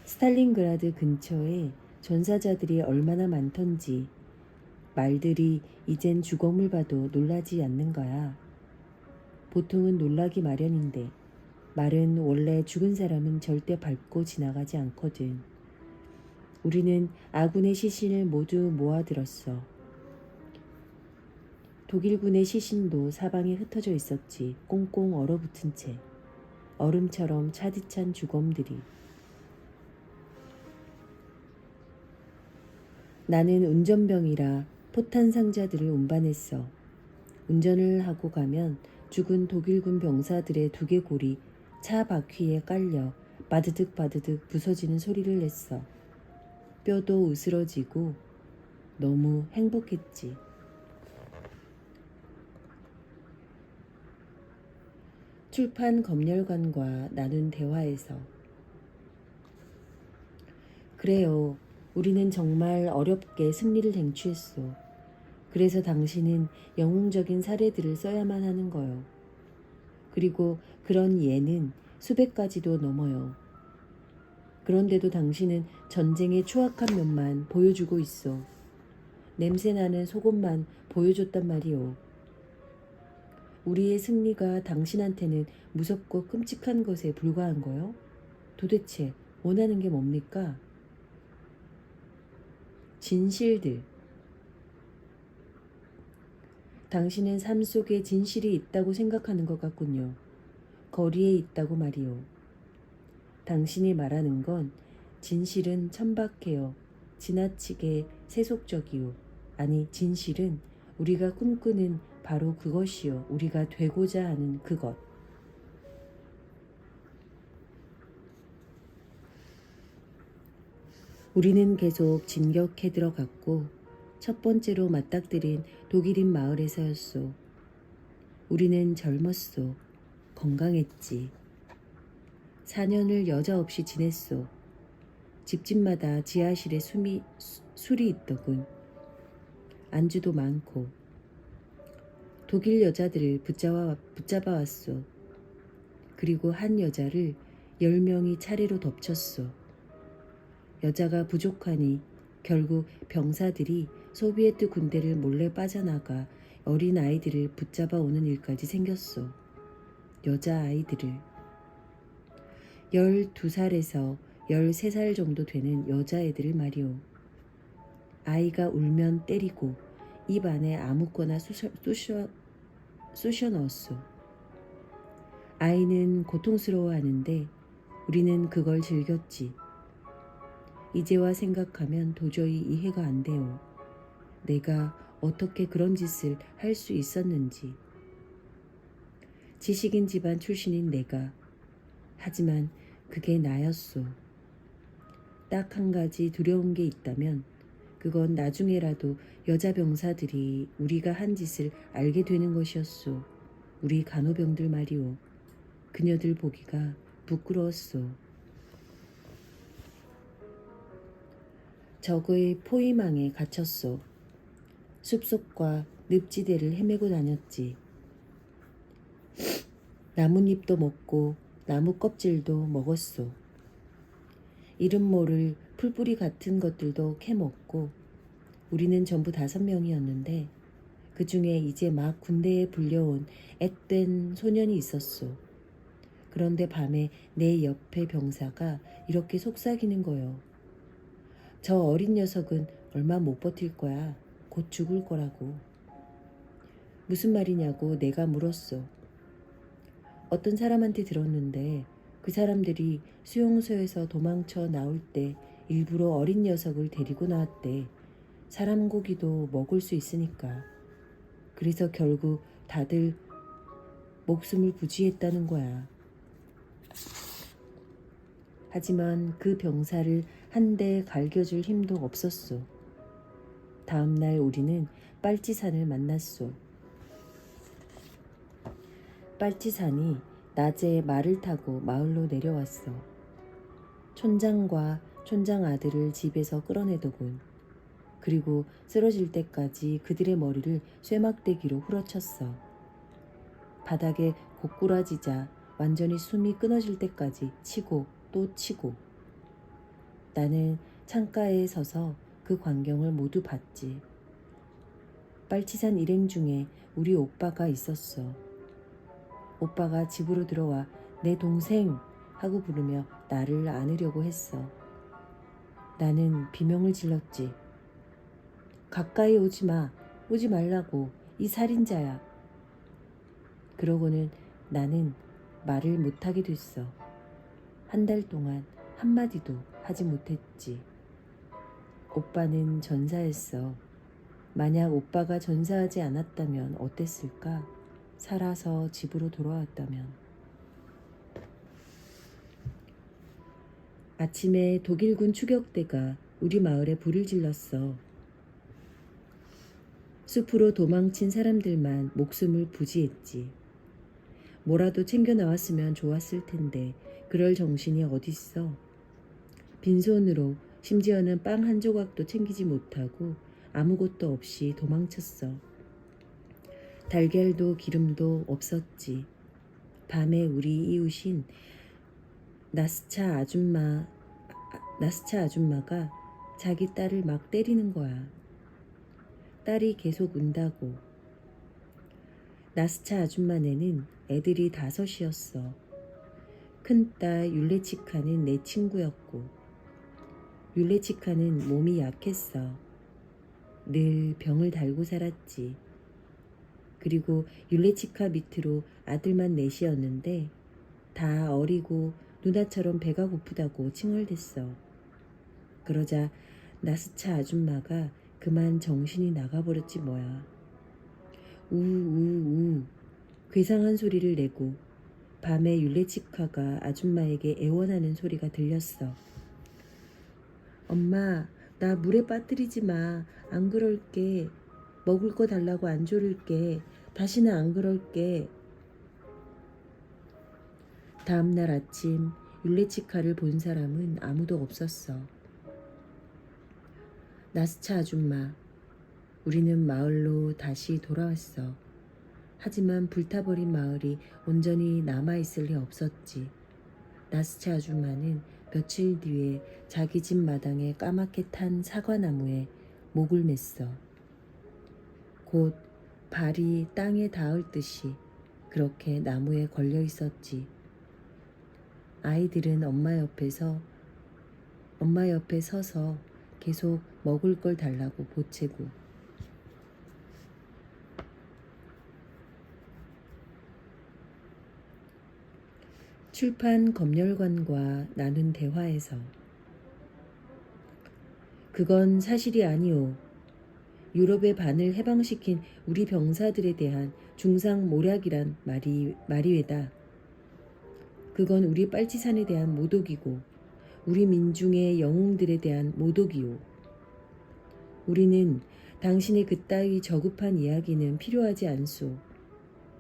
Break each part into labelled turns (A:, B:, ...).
A: 스탈린그라드 근처에 전사자들이 얼마나 많던지 말들이 이젠 주걱물 봐도 놀라지 않는 거야. 보통은 놀라기 마련인데 말은 원래 죽은 사람은 절대 밟고 지나가지 않거든. 우리는 아군의 시신을 모두 모아들었어. 독일군의 시신도 사방에 흩어져 있었지. 꽁꽁 얼어붙은 채. 얼음처럼 차디찬 주검들이. 나는 운전병이라 포탄 상자들을 운반했어. 운전을 하고 가면 죽은 독일군 병사들의 두개골이 차 바퀴에 깔려 바드득 바드득 부서지는 소리를 냈어. 뼈도 으스러지고 너무 행복했지. 출판 검열관과 나눈 대화에서 그래요. 우리는 정말 어렵게 승리를 쟁취했소. 그래서 당신은 영웅적인 사례들을 써야만 하는 거요. 그리고 그런 예는 수백 가지도 넘어요. 그런데도 당신은 전쟁의 추악한 면만 보여주고 있어. 냄새나는 속옷만 보여줬단 말이오. 우리의 승리가 당신한테는 무섭고 끔찍한 것에 불과한 거요? 도대체 원하는 게 뭡니까? 진실들. 당신은 삶 속에 진실이 있다고 생각하는 것 같군요. 거리에 있다고 말이오. 당신이 말하는 건 진실은 천박해요. 지나치게 세속적이오. 아니, 진실은 우리가 꿈꾸는 바로 그것이요. 우리가 되고자 하는 그것. 우리는 계속 진격해 들어갔고 첫 번째로 맞닥뜨린 독일인 마을에서였소. 우리는 젊었소. 건강했지. 4년을 여자 없이 지냈소. 집집마다 지하실에 술이 있더군. 안주도 많고. 독일 여자들을 붙잡아 왔소. 그리고 한 여자를 10명이 차례로 덮쳤소. 여자가 부족하니 결국 병사들이 소비에트 군대를 몰래 빠져나가 어린 아이들을 붙잡아 오는 일까지 생겼소. 여자아이들을. 12살에서 13살 정도 되는 여자애들을 말이오. 아이가 울면 때리고 입 안에 아무거나 쑤셔 넣었소. 아이는 고통스러워하는데 우리는 그걸 즐겼지. 이제와 생각하면 도저히 이해가 안 돼요. 내가 어떻게 그런 짓을 할 수 있었는지. 지식인 집안 출신인 내가. 하지만 그게 나였소. 딱 한 가지 두려운 게 있다면 그건 나중에라도 여자 병사들이 우리가 한 짓을 알게 되는 것이었소. 우리 간호병들 말이오. 그녀들 보기가 부끄러웠소. 적의 포위망에 갇혔소. 숲속과 늪지대를 헤매고 다녔지. 나뭇잎도 먹고 나무 껍질도 먹었소. 이름 모를 풀뿌리 같은 것들도 캐먹고. 우리는 전부 5명이었는데 그 중에 이제 막 군대에 불려온 앳된 소년이 있었소. 그런데 밤에 내 옆에 병사가 이렇게 속삭이는 거요. 저 어린 녀석은 얼마 못 버틸 거야. 곧 죽을 거라고. 무슨 말이냐고 내가 물었소. 어떤 사람한테 들었는데 그 사람들이 수용소에서 도망쳐 나올 때 일부러 어린 녀석을 데리고 나왔대. 사람 고기도 먹을 수 있으니까. 그래서 결국 다들 목숨을 부지했다는 거야. 하지만 그 병사를 한 대 갈겨줄 힘도 없었소. 다음 날 우리는 빨치산을 만났소. 빨치산이 낮에 말을 타고 마을로 내려왔어. 촌장과 촌장 아들을 집에서 끌어내더군. 그리고 쓰러질 때까지 그들의 머리를 쇠막대기로 후려쳤어. 바닥에 고꾸라지자 완전히 숨이 끊어질 때까지 치고 또 치고. 나는 창가에 서서 그 광경을 모두 봤지. 빨치산 일행 중에 우리 오빠가 있었어. 오빠가 집으로 들어와 내 동생 하고 부르며 나를 안으려고 했어. 나는 비명을 질렀지. 가까이 오지 마. 오지 말라고. 이 살인자야. 그러고는 나는 말을 못하게 됐어. 한 달 동안 한마디도 하지 못했지. 오빠는 전사했어. 만약 오빠가 전사하지 않았다면 어땠을까? 살아서 집으로 돌아왔다면. 아침에 독일군 추격대가 우리 마을에 불을 질렀어. 숲으로 도망친 사람들만 목숨을 부지했지. 뭐라도 챙겨 나왔으면 좋았을 텐데 그럴 정신이 어딨어. 빈손으로 심지어는 빵 한 조각도 챙기지 못하고 아무것도 없이 도망쳤어. 달걀도 기름도 없었지. 밤에 우리 이웃인 나스차 아줌마가 자기 딸을 막 때리는 거야. 딸이 계속 운다고. 나스차 아줌마네는 애들이 5이었어. 큰딸 율레치카는 내 친구였고 율레치카는 몸이 약했어. 늘 병을 달고 살았지. 그리고 율레치카 밑으로 아들만 4이었는데 다 어리고 누나처럼 배가 고프다고 칭얼댔어. 그러자 나스차 아줌마가 그만 정신이 나가버렸지 뭐야. 우우우 괴상한 소리를 내고 밤에 율레치카가 아줌마에게 애원하는 소리가 들렸어. 엄마, 나 물에 빠뜨리지 마. 안 그럴게. 먹을 거 달라고 안 조를게. 다시는 안 그럴게. 다음날 아침 율레치카를 본 사람은 아무도 없었어. 나스차 아줌마, 우리는 마을로 다시 돌아왔어. 하지만 불타버린 마을이 온전히 남아있을 리 없었지. 나스차 아줌마는 며칠 뒤에 자기 집 마당에 까맣게 탄 사과나무에 목을 맸어. 곧 발이 땅에 닿을 듯이 그렇게 나무에 걸려 있었지. 아이들은 엄마 옆에 서서 계속 먹을 걸 달라고 보채고. 출판 검열관과 나눈 대화에서 그건 사실이 아니오. 유럽의 반을 해방시킨 우리 병사들에 대한 중상 모략이란 말이 외다. 그건 우리 빨치산에 대한 모독이고 우리 민중의 영웅들에 대한 모독이오. 우리는 당신의 그따위 저급한 이야기는 필요하지 않소.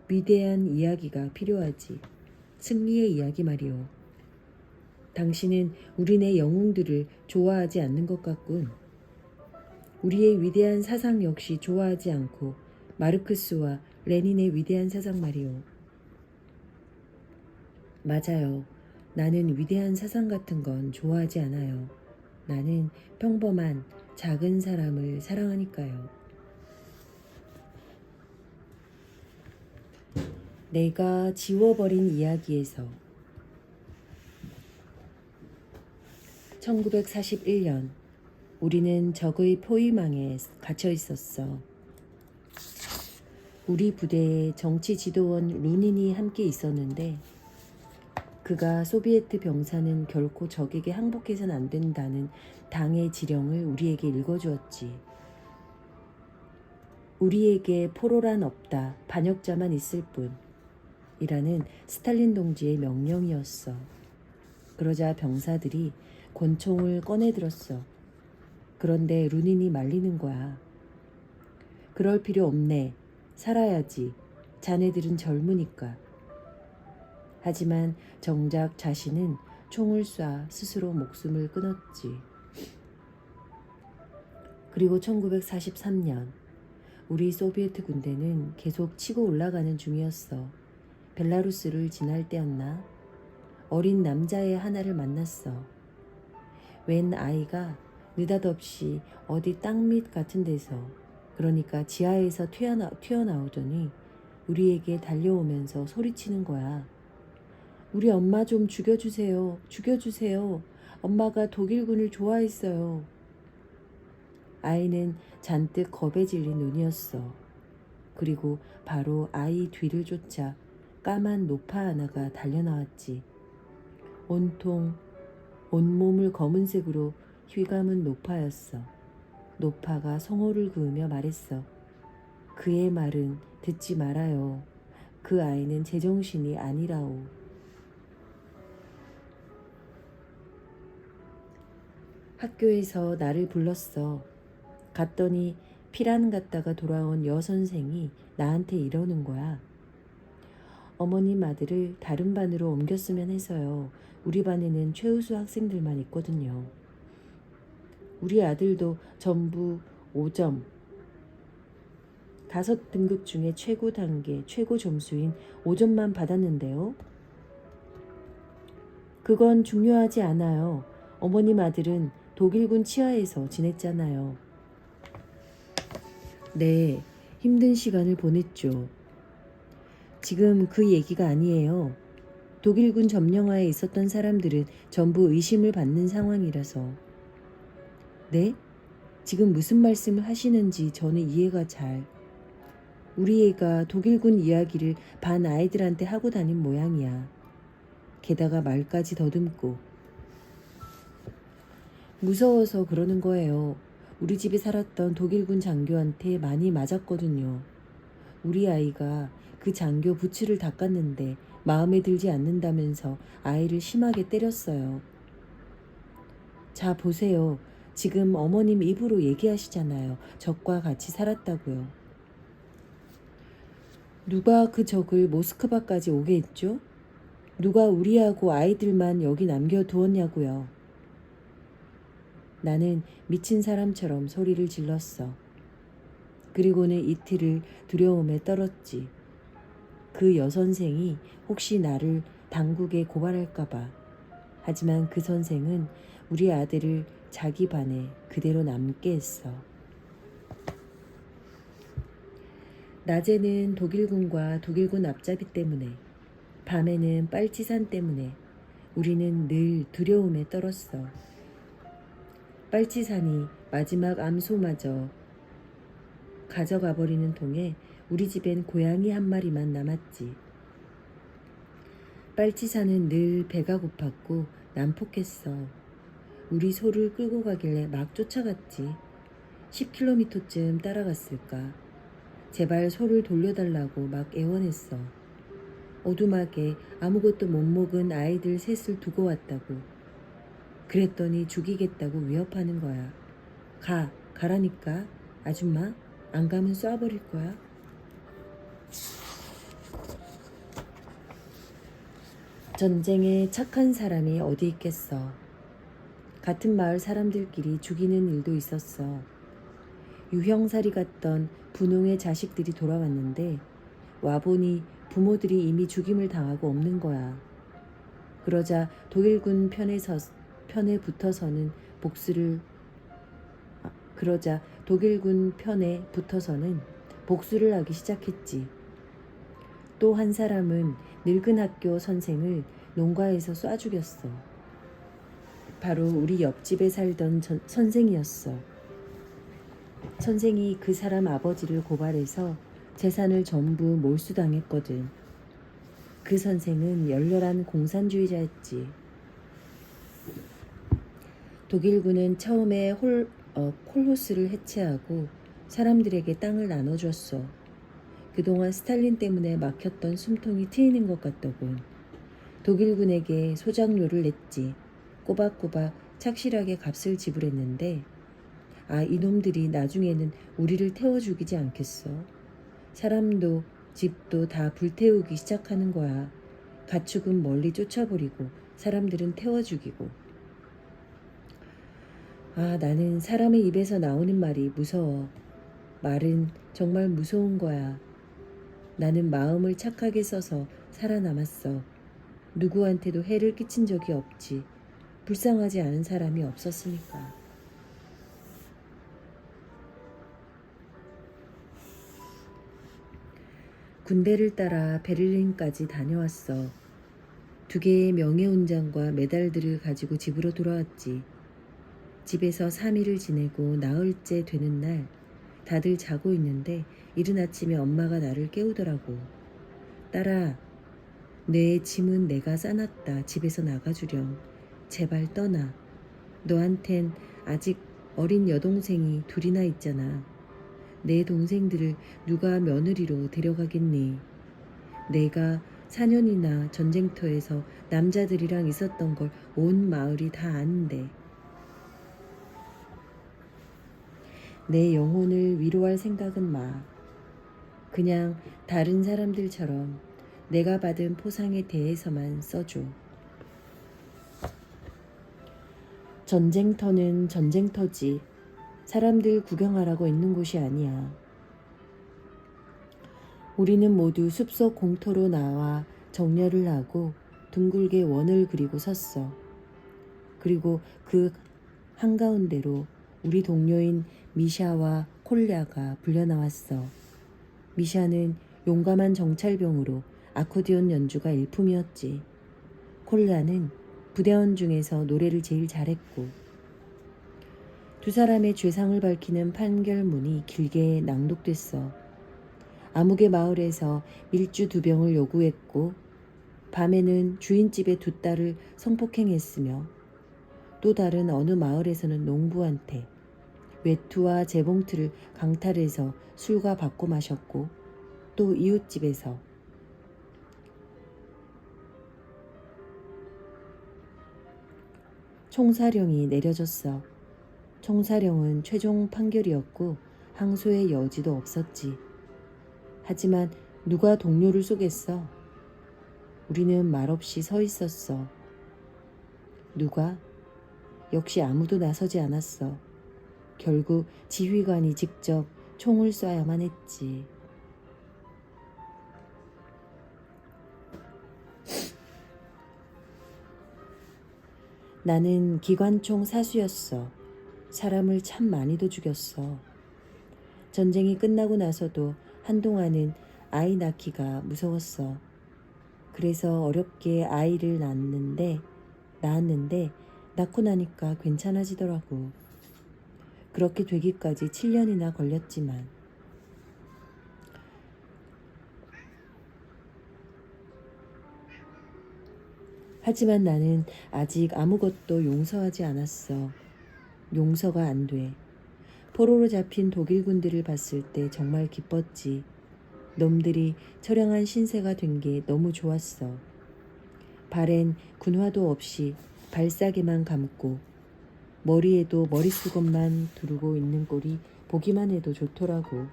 A: 위대한 이야기가 필요하지. 승리의 이야기 말이오. 당신은 우리네 영웅들을 좋아하지 않는 것 같군. 우리의 위대한 사상 역시 좋아하지 않고 마르크스와 레닌의 위대한 사상 말이오. 맞아요. 나는 위대한 사상 같은 건 좋아하지 않아요. 나는 평범한 작은 사람을 사랑하니까요. 내가 지워버린 이야기에서 1941년 우리는 적의 포위망에 갇혀 있었어. 우리 부대에 정치 지도원 루닌이 함께 있었는데 그가 소비에트 병사는 결코 적에게 항복해서는 안 된다는 당의 지령을 우리에게 읽어주었지. 우리에게 포로란 없다. 반역자만 있을 뿐. 이라는 스탈린 동지의 명령이었어. 그러자 병사들이 권총을 꺼내들었어. 그런데 루닌이 말리는 거야. 그럴 필요 없네. 살아야지. 자네들은 젊으니까. 하지만 정작 자신은 총을 쏴 스스로 목숨을 끊었지. 그리고 1943년 우리 소비에트 군대는 계속 치고 올라가는 중이었어. 벨라루스를 지날 때였나? 어린 남자애 하나를 만났어. 웬 아이가 느닷없이 어디 땅밑 같은 데서, 그러니까 지하에서 튀어나오더니 우리에게 달려오면서 소리치는 거야. 우리 엄마 좀 죽여주세요. 죽여주세요. 엄마가 독일군을 좋아했어요. 아이는 잔뜩 겁에 질린 눈이었어. 그리고 바로 아이 뒤를 쫓아 까만 노파 하나가 달려나왔지. 온몸을 검은색으로 휘감은 노파였어. 노파가 성호를 그으며 말했어. 그의 말은 듣지 말아요. 그 아이는 제정신이 아니라오. 학교에서 나를 불렀어. 갔더니 피란 갔다가 돌아온 여선생이 나한테 이러는 거야. 어머님 아들을 다른 반으로 옮겼으면 해서요. 우리 반에는 최우수 학생들만 있거든요. 우리 아들도 전부 5점. 5등급 중에 최고 단계, 최고 점수인 5점만 받았는데요. 그건 중요하지 않아요. 어머님 아들은 독일군 치하에서 지냈잖아요. 네, 힘든 시간을 보냈죠. 지금 그 얘기가 아니에요. 독일군 점령하에 있었던 사람들은 전부 의심을 받는 상황이라서. 네? 지금 무슨 말씀을 하시는지 저는 이해가 잘. 우리 애가 독일군 이야기를 반 아이들한테 하고 다닌 모양이야. 게다가 말까지 더듬고. 무서워서 그러는 거예요. 우리 집에 살았던 독일군 장교한테 많이 맞았거든요. 우리 아이가 그 장교 부츠를 닦았는데 마음에 들지 않는다면서 아이를 심하게 때렸어요. 자, 보세요. 지금 어머님 입으로 얘기하시잖아요. 적과 같이 살았다고요. 누가 그 적을 모스크바까지 오게 했죠? 누가 우리하고 아이들만 여기 남겨두었냐고요. 나는 미친 사람처럼 소리를 질렀어. 그리고는 이틀을 두려움에 떨었지. 그 여선생이 혹시 나를 당국에 고발할까봐. 하지만 그 선생은 우리 아들을 자기 반에 그대로 남게 했어. 낮에는 독일군과 독일군 앞잡이 때문에, 밤에는 빨치산 때문에 우리는 늘 두려움에 떨었어. 빨치산이 마지막 암소마저 가져가버리는 통에 우리 집엔 고양이 한 마리만 남았지. 빨치산은 늘 배가 고팠고 난폭했어. 우리 소를 끌고 가길래 막 쫓아갔지. 10km쯤 따라갔을까. 제발 소를 돌려달라고 막 애원했어. 오두막에 아무것도 못 먹은 아이들 셋을 두고 왔다고. 그랬더니 죽이겠다고 위협하는 거야. 가라니까. 아줌마, 안 가면 쏴버릴 거야. 전쟁에 착한 사람이 어디 있겠어. 같은 마을 사람들끼리 죽이는 일도 있었어. 유형살이 갔던 분홍의 자식들이 돌아왔는데 와보니 부모들이 이미 죽임을 당하고 없는 거야. 그러자 독일군 편에 붙어서는 복수를 하기 시작했지. 또 한 사람은 늙은 학교 선생을 농가에서 쏴 죽였어. 바로 우리 옆집에 살던 선생이었어. 선생이 그 사람 아버지를 고발해서 재산을 전부 몰수당했거든. 그 선생은 열렬한 공산주의자였지. 독일군은 처음에 콜호스를 해체하고 사람들에게 땅을 나눠줬어. 그동안 스탈린 때문에 막혔던 숨통이 트이는 것 같더군. 독일군에게 소장료를 냈지. 꼬박꼬박 착실하게 값을 지불했는데 이놈들이 나중에는 우리를 태워 죽이지 않겠어. 사람도 집도 다 불태우기 시작하는 거야. 가축은 멀리 쫓아버리고 사람들은 태워 죽이고. 나는 사람의 입에서 나오는 말이 무서워. 말은 정말 무서운 거야. 나는 마음을 착하게 써서 살아남았어. 누구한테도 해를 끼친 적이 없지. 불쌍하지 않은 사람이 없었으니까. 군대를 따라 베를린까지 다녀왔어. 2개의 명예훈장과 메달들을 가지고 집으로 돌아왔지. 집에서 3일을 지내고 나흘째 되는 날 다들 자고 있는데 이른 아침에 엄마가 나를 깨우더라고. 딸아, 내 짐은 내가 싸놨다. 집에서 나가주렴. 제발 떠나. 너한텐 아직 어린 여동생이 2이나 있잖아. 내 동생들을 누가 며느리로 데려가겠니? 내가 4년이나 전쟁터에서 남자들이랑 있었던 걸 온 마을이 다 아는데. 내 영혼을 위로할 생각은 마. 그냥 다른 사람들처럼 내가 받은 포상에 대해서만 써줘. 전쟁터는 전쟁터지. 사람들 구경하라고 있는 곳이 아니야. 우리는 모두 숲속 공터로 나와 정렬을 하고 둥글게 원을 그리고 섰어. 그리고 그 한가운데로 우리 동료인 미샤와 콜랴가 불려나왔어. 미샤는 용감한 정찰병으로 아코디온 연주가 일품이었지. 콜랴는 부대원 중에서 노래를 제일 잘했고. 2사람의 죄상을 밝히는 판결문이 길게 낭독됐어. 아무개 마을에서 밀주 2병을 요구했고, 밤에는 주인집의 2딸을 성폭행했으며, 또 다른 어느 마을에서는 농부한테 외투와 재봉틀을 강탈해서 술과 바꿔 마셨고, 또 이웃집에서 총사령이 내려졌어. 총사령은 최종 판결이었고 항소의 여지도 없었지. 하지만 누가 동료를 쏘겠어? 우리는 말없이 서 있었어. 누가? 역시 아무도 나서지 않았어. 결국 지휘관이 직접 총을 쏴야만 했지. 나는 기관총 사수였어. 사람을 참 많이도 죽였어. 전쟁이 끝나고 나서도 한동안은 아이 낳기가 무서웠어. 그래서 어렵게 아이를 낳았는데 낳고 나니까 괜찮아지더라고. 그렇게 되기까지 7년이나 걸렸지만. 하지만 나는 아직 아무것도 용서하지 않았어. 용서가 안 돼. 포로로 잡힌 독일 군대를 봤을 때 정말 기뻤지. 놈들이 처량한 신세가 된 게 너무 좋았어. 발엔 군화도 없이 발싸개만 감고 머리에도 머리수건만 두르고 있는 꼴이 보기만 해도 좋더라고.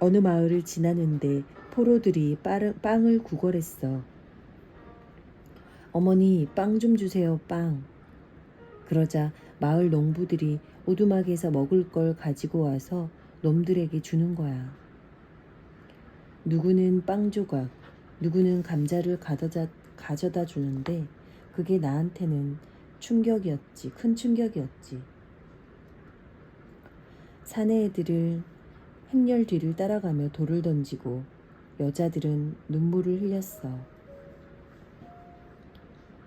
A: 어느 마을을 지나는데 포로들이 빵을 구걸했어. 어머니, 빵 좀 주세요, 빵. 그러자 마을 농부들이 오두막에서 먹을 걸 가지고 와서 놈들에게 주는 거야. 누구는 빵 조각, 누구는 감자를 가져다 주는데 그게 나한테는 충격이었지. 큰 충격이었지. 사내 애들은 행렬 뒤를 따라가며 돌을 던지고 여자들은 눈물을 흘렸어.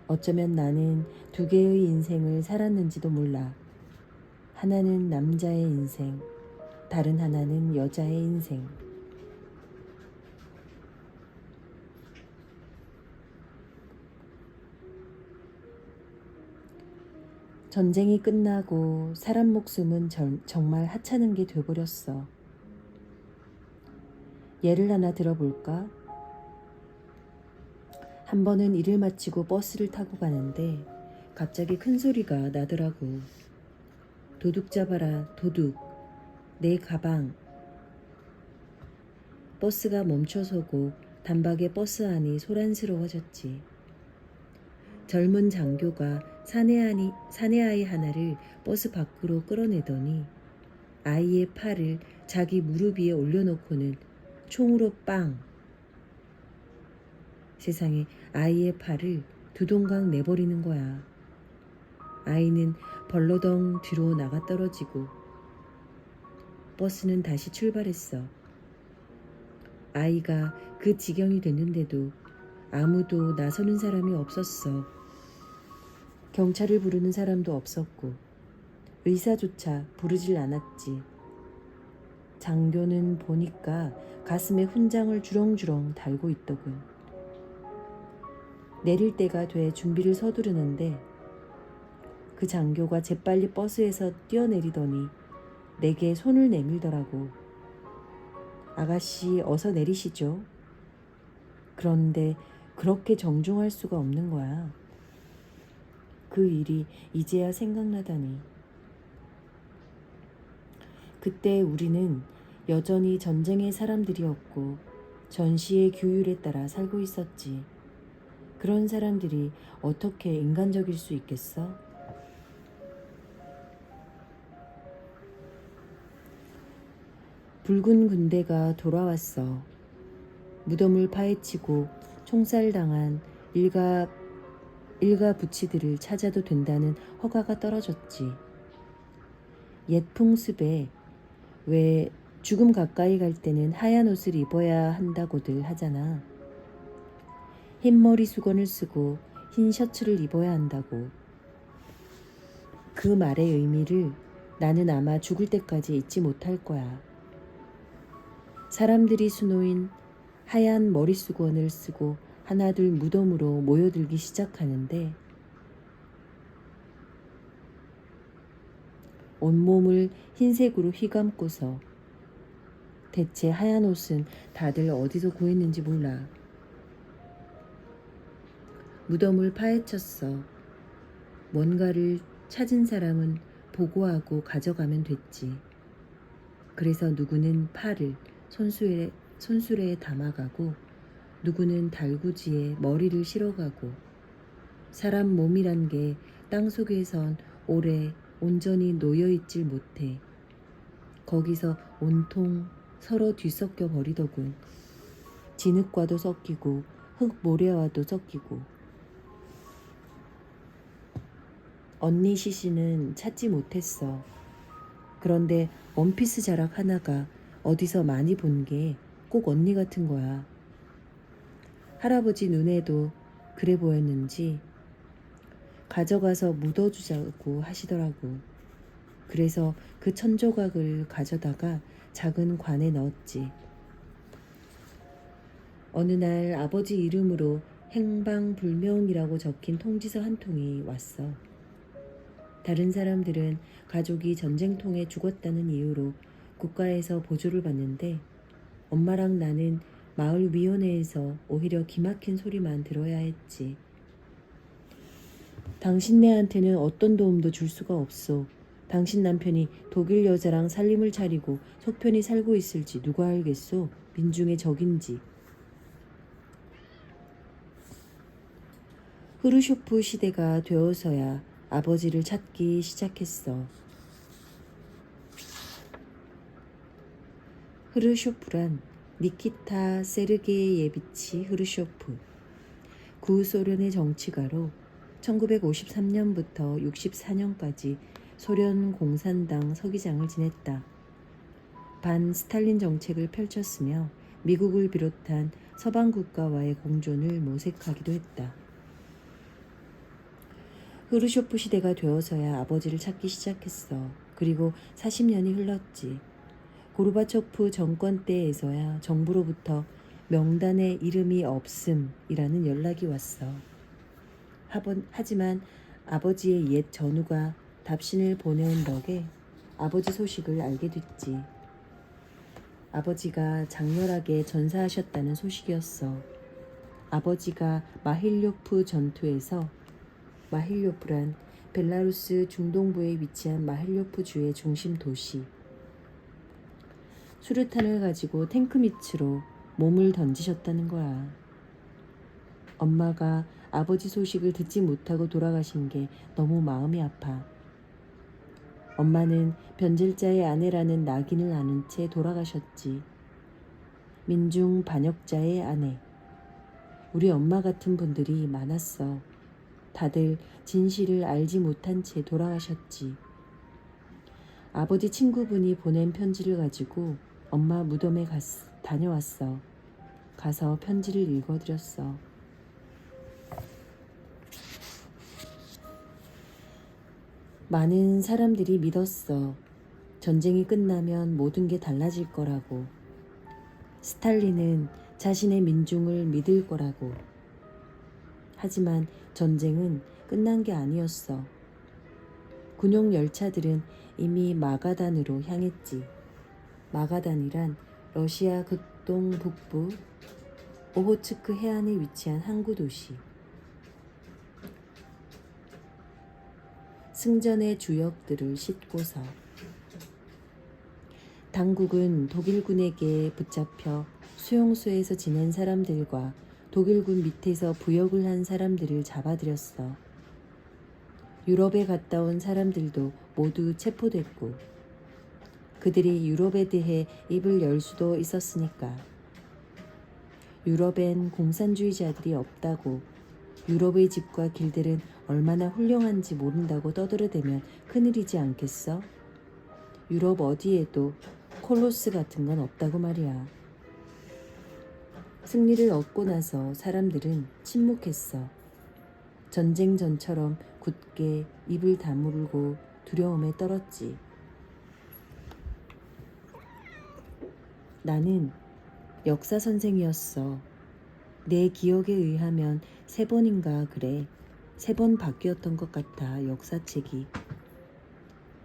A: 어쩌면 나는 2개의 인생을 살았는지도 몰라. 하나는 남자의 인생, 다른 하나는 여자의 인생. 전쟁이 끝나고 사람 목숨은 정말 하찮은 게 돼버렸어. 예를 하나 들어볼까? 한 번은 일을 마치고 버스를 타고 가는데 갑자기 큰 소리가 나더라고. 도둑 잡아라, 도둑. 내 가방. 버스가 멈춰서고 단박에 버스 안이 소란스러워졌지. 젊은 장교가 사내아이 하나를 버스 밖으로 끌어내더니 아이의 팔을 자기 무릎 위에 올려놓고는 총으로 빵! 세상에, 아이의 팔을 두동강 내버리는 거야. 아이는 벌러덩 뒤로 나가 떨어지고 버스는 다시 출발했어. 아이가 그 지경이 됐는데도 아무도 나서는 사람이 없었어. 경찰을 부르는 사람도 없었고 의사조차 부르질 않았지. 장교는 보니까 가슴에 훈장을 주렁주렁 달고 있더군. 내릴 때가 돼 준비를 서두르는데 그 장교가 재빨리 버스에서 뛰어내리더니 내게 손을 내밀더라고. 아가씨 어서 내리시죠. 그런데 그렇게 정중할 수가 없는 거야. 그 일이 이제야 생각나다니. 그때 우리는 여전히 전쟁의 사람들이었고 전시의 규율에 따라 살고 있었지. 그런 사람들이 어떻게 인간적일 수 있겠어? 붉은 군대가 돌아왔어. 무덤을 파헤치고 총살당한 일가 부치들을 찾아도 된다는 허가가 떨어졌지. 옛 풍습에 왜 죽음 가까이 갈 때는 하얀 옷을 입어야 한다고들 하잖아. 흰머리 수건을 쓰고 흰 셔츠를 입어야 한다고. 그 말의 의미를 나는 아마 죽을 때까지 잊지 못할 거야. 사람들이 수놓인 하얀 머리 수건을 쓰고 하나둘 무덤으로 모여들기 시작하는데 온몸을 흰색으로 휘감고서 대체 하얀 옷은 다들 어디서 구했는지 몰라. 무덤을 파헤쳤어. 뭔가를 찾은 사람은 보고하고 가져가면 됐지. 그래서 누구는 팔을 손수레에 담아가고 누구는 달구지에 머리를 실어가고 사람 몸이란 게 땅속에선 오래 온전히 놓여있질 못해. 거기서 온통 서로 뒤섞여 버리더군. 진흙과도 섞이고 흙 모래와도 섞이고. 언니 시신은 찾지 못했어. 그런데 원피스 자락 하나가 어디서 많이 본 게 꼭 언니 같은 거야. 할아버지 눈에도 그래 보였는지 가져가서 묻어주자고 하시더라고. 그래서 그 천조각을 가져다가 작은 관에 넣었지. 어느 날 아버지 이름으로 행방불명이라고 적힌 통지서 한 통이 왔어. 다른 사람들은 가족이 전쟁통에 죽었다는 이유로 국가에서 보조를 받는데 엄마랑 나는 마을위원회에서 오히려 기막힌 소리만 들어야 했지. 당신네한테는 어떤 도움도 줄 수가 없어. 당신 남편이 독일 여자랑 살림을 차리고 속편히 살고 있을지 누가 알겠소? 민중의 적인지. 후르쇼프 시대가 되어서야 아버지를 찾기 시작했어. 흐르쇼프란 니키타 세르게예비치 흐르쇼프, 구소련의 정치가로 1953년부터 64년까지 소련 공산당 서기장을 지냈다. 반 스탈린 정책을 펼쳤으며 미국을 비롯한 서방 국가와의 공존을 모색하기도 했다. 흐르쇼프 시대가 되어서야 아버지를 찾기 시작했어. 그리고 40년이 흘렀지. 고르바초프 정권 때에서야 정부로부터 명단에 이름이 없음이라는 연락이 왔어. 하지만 아버지의 옛 전우가 답신을 보내온 덕에 아버지 소식을 알게 됐지. 아버지가 장렬하게 전사하셨다는 소식이었어. 아버지가 마힐료프 전투에서, 마힐료프란 벨라루스 중동부에 위치한 마힐료프 주의 중심 도시, 수류탄을 가지고 탱크 밑으로 몸을 던지셨다는 거야. 엄마가 아버지 소식을 듣지 못하고 돌아가신 게 너무 마음이 아파. 엄마는 변질자의 아내라는 낙인을 아는 채 돌아가셨지. 민중 반역자의 아내. 우리 엄마 같은 분들이 많았어. 다들 진실을 알지 못한 채 돌아가셨지. 아버지 친구분이 보낸 편지를 가지고 엄마 무덤에 다녀왔어. 가서 편지를 읽어드렸어. 많은 사람들이 믿었어. 전쟁이 끝나면 모든 게 달라질 거라고. 스탈린은 자신의 민중을 믿을 거라고. 하지만 전쟁은 끝난 게 아니었어. 군용 열차들은 이미 마가단으로 향했지. 마가단이란 러시아 극동 북부 오호츠크 해안에 위치한 항구 도시. 승전의 주역들을 싣고서 당국은 독일군에게 붙잡혀 수용소에서 지낸 사람들과 독일군 밑에서 부역을 한 사람들을 잡아들였어. 유럽에 갔다 온 사람들도 모두 체포됐고 그들이 유럽에 대해 입을 열 수도 있었으니까. 유럽엔 공산주의자들이 없다고, 유럽의 집과 길들은 얼마나 훌륭한지 모른다고 떠들어대면 큰일이지 않겠어? 유럽 어디에도 콜로스 같은 건 없다고 말이야. 승리를 얻고 나서 사람들은 침묵했어. 전쟁 전처럼 굳게 입을 다물고 두려움에 떨었지. 나는 역사 선생이었어. 내 기억에 의하면 3번인가 그래. 3번 바뀌었던 것 같아, 역사책이.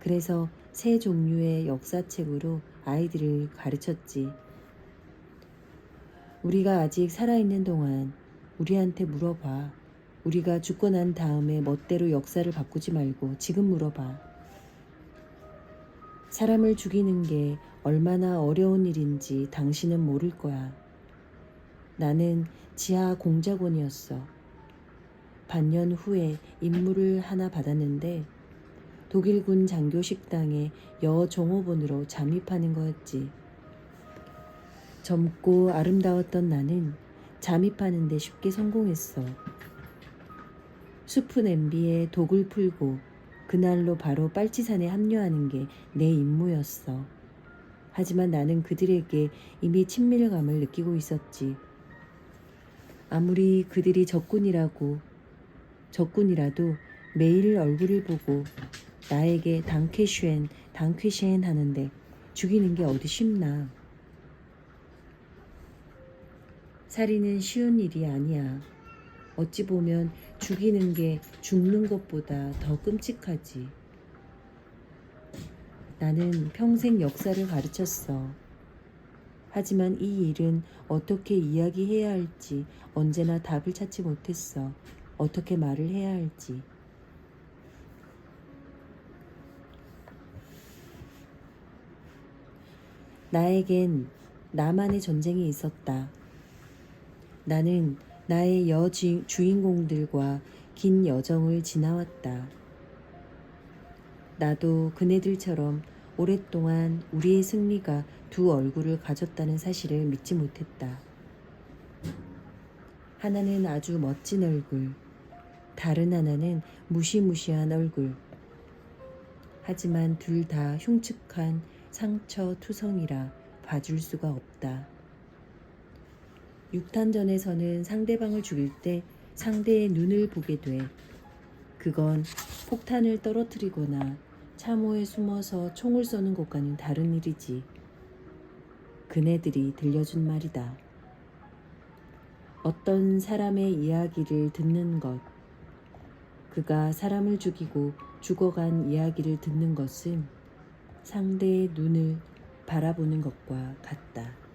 A: 그래서 3 종류의 역사책으로 아이들을 가르쳤지. 우리가 아직 살아있는 동안 우리한테 물어봐. 우리가 죽고 난 다음에 멋대로 역사를 바꾸지 말고 지금 물어봐. 사람을 죽이는 게 얼마나 어려운 일인지 당신은 모를 거야. 나는 지하 공작원이었어. 반년 후에 임무를 하나 받았는데 독일군 장교 식당에 여종업원으로 잠입하는 거였지. 젊고 아름다웠던 나는 잠입하는 데 쉽게 성공했어. 수프 냄비에 독을 풀고 그날로 바로 빨치산에 합류하는 게 내 임무였어. 하지만 나는 그들에게 이미 친밀감을 느끼고 있었지. 아무리 그들이 적군이라도 매일 얼굴을 보고 나에게 당쾌쉔 하는데 죽이는 게 어디 쉽나. 살인은 쉬운 일이 아니야. 어찌 보면 죽이는 게 죽는 것보다 더 끔찍하지. 나는 평생 역사를 가르쳤어. 하지만 이 일은 어떻게 이야기해야 할지 언제나 답을 찾지 못했어. 어떻게 말을 해야 할지. 나에겐 나만의 전쟁이 있었다. 나는 나의 주인공들과 긴 여정을 지나왔다. 나도 그네들처럼 오랫동안 우리의 승리가 2 얼굴을 가졌다는 사실을 믿지 못했다. 하나는 아주 멋진 얼굴, 다른 하나는 무시무시한 얼굴. 하지만 둘 다 흉측한 상처투성이라 봐줄 수가 없다. 육탄전에서는 상대방을 죽일 때 상대의 눈을 보게 돼. 그건 폭탄을 떨어뜨리거나 참호에 숨어서 총을 쏘는 것과는 다른 일이지. 그네들이 들려준 말이다. 어떤 사람의 이야기를 듣는 것, 그가 사람을 죽이고 죽어간 이야기를 듣는 것은 상대의 눈을 바라보는 것과 같다.